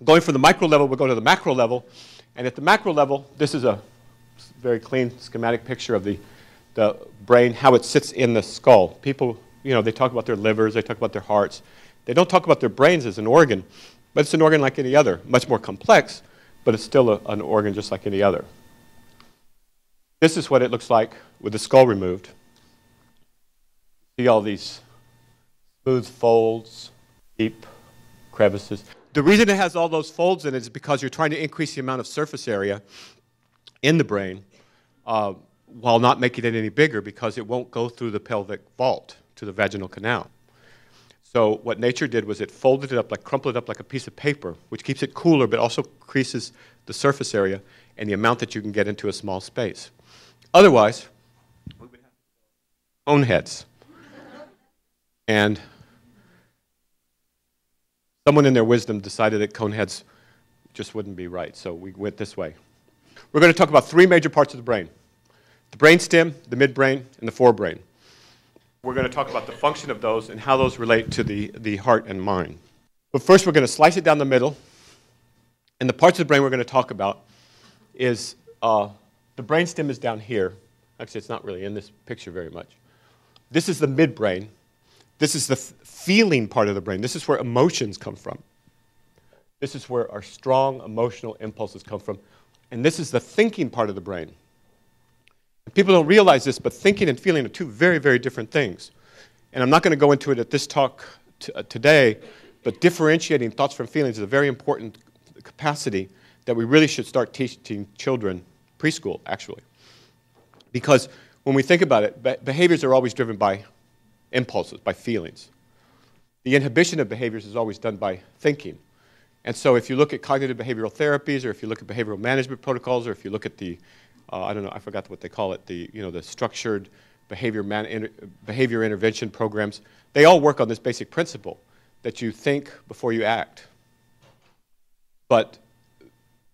Going from the micro level, we'll go to the macro level. And at the macro level, this is a very clean schematic picture of the brain, how it sits in the skull. People, they talk about their livers, they talk about their hearts. They don't talk about their brains as an organ, but it's an organ like any other, much more complex, but it's still an organ just like any other. This is what it looks like with the skull removed. See all these smooth folds, deep crevices. The reason it has all those folds in it is because you're trying to increase the amount of surface area in the brain while not making it any bigger, because it won't go through the pelvic vault to the vaginal canal. So what nature did was it folded it up, crumpled it up like a piece of paper, which keeps it cooler but also increases the surface area and the amount that you can get into a small space. Otherwise, we would have cone heads. And someone in their wisdom decided that cone heads just wouldn't be right, so we went this way. We're going to talk about three major parts of the brain: the brainstem, the midbrain, and the forebrain. We're going to talk about the function of those and how those relate to the heart and mind. But first, we're going to slice it down the middle. And the parts of the brain we're going to talk about is the brainstem is down here. Actually, it's not really in this picture very much. This is the midbrain. This is the feeling part of the brain. This is where emotions come from. This is where our strong emotional impulses come from. And this is the thinking part of the brain. People don't realize this, but thinking and feeling are two very, very different things. And I'm not going to go into it at this talk today, but differentiating thoughts from feelings is a very important capacity that we really should start teaching children, preschool actually. Because when we think about it, behaviors are always driven by impulses, by feelings. The inhibition of behaviors is always done by thinking. And so if you look at cognitive behavioral therapies, or if you look at behavioral management protocols, or if you look at the I don't know, I forgot what they call it, the structured behavior intervention programs. They all work on this basic principle, that you think before you act. But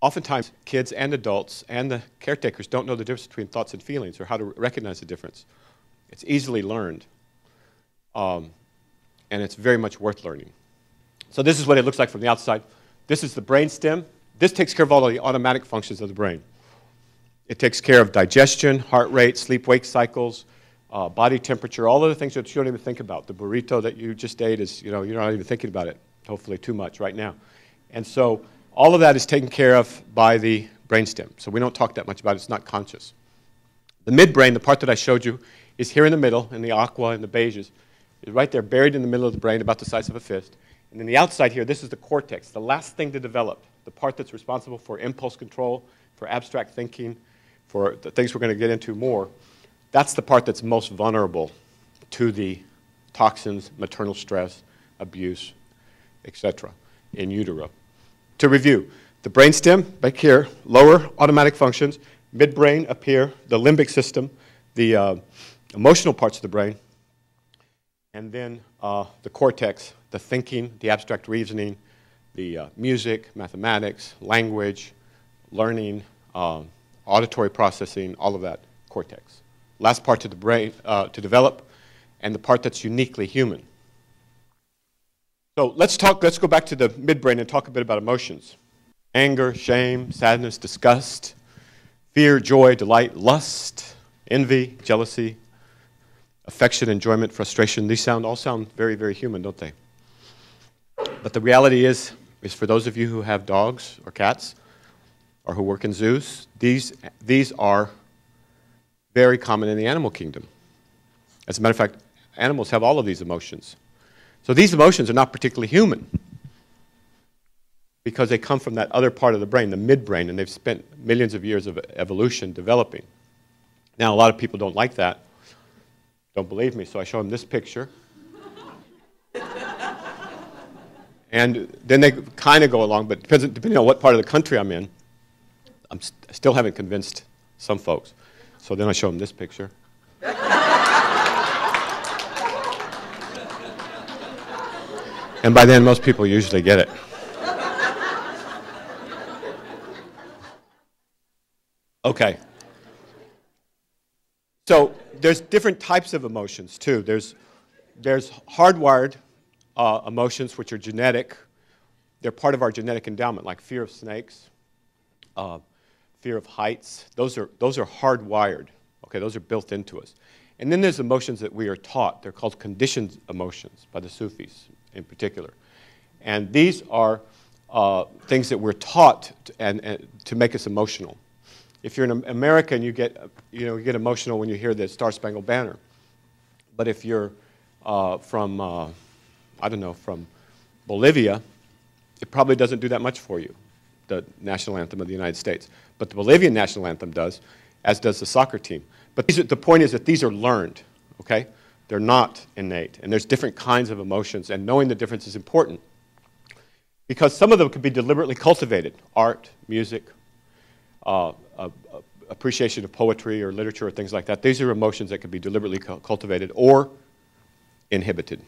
oftentimes, kids and adults and the caretakers don't know the difference between thoughts and feelings, or how to recognize the difference. It's easily learned, and it's very much worth learning. So this is what it looks like from the outside. This is the brainstem. This takes care of all of the automatic functions of the brain. It takes care of digestion, heart rate, sleep-wake cycles, body temperature, all of the things that you don't even think about. The burrito that you just ate is, you're not even thinking about it, hopefully too much right now. And so all of that is taken care of by the brainstem. So we don't talk that much about it. It's not conscious. The midbrain, the part that I showed you, is here in the middle, in the aqua and the beiges. It's right there, buried in the middle of the brain, about the size of a fist. And then the outside here, this is the cortex, the last thing to develop, the part that's responsible for impulse control, for abstract thinking, for the things we're going to get into more. That's the part that's most vulnerable to the toxins, maternal stress, abuse, etc. in utero. To review, the brainstem back here, lower automatic functions, midbrain up here, the limbic system, the emotional parts of the brain, and then the cortex, the thinking, the abstract reasoning, the music, mathematics, language, learning, auditory processing, all of that, cortex. Last part to the brain to develop, and the part that's uniquely human. So let's go back to the midbrain and talk a bit about emotions. Anger, shame, sadness, disgust, fear, joy, delight, lust, envy, jealousy, affection, enjoyment, frustration. These all sound very, very human, don't they? But the reality is for those of you who have dogs or cats, or who work in zoos, these are very common in the animal kingdom. As a matter of fact, animals have all of these emotions. So these emotions are not particularly human because they come from that other part of the brain, the midbrain, and they've spent millions of years of evolution developing. Now, a lot of people don't like that, don't believe me, so I show them this picture. And then they kind of go along, but depending on what part of the country I'm in, I still haven't convinced some folks. So then I show them this picture. And by then, most people usually get it. Okay. So there's different types of emotions, too. There's hardwired emotions, which are genetic, they're part of our genetic endowment, like fear of snakes, fear of heights. Those are hardwired. Okay, those are built into us. And then there's emotions that we are taught. They're called conditioned emotions by the Sufis in particular. And these are things that we're taught to make us emotional. If you're an American, you get emotional when you hear the Star Spangled Banner. But if you're from Bolivia, it probably doesn't do that much for you, the national anthem of the United States. But the Bolivian national anthem does, as does the soccer team. But the point is that these are learned, okay? They're not innate. And there's different kinds of emotions, and knowing the difference is important. Because some of them could be deliberately cultivated. Art, music, appreciation of poetry or literature or things like that. These are emotions that could be deliberately cultivated or inhibited.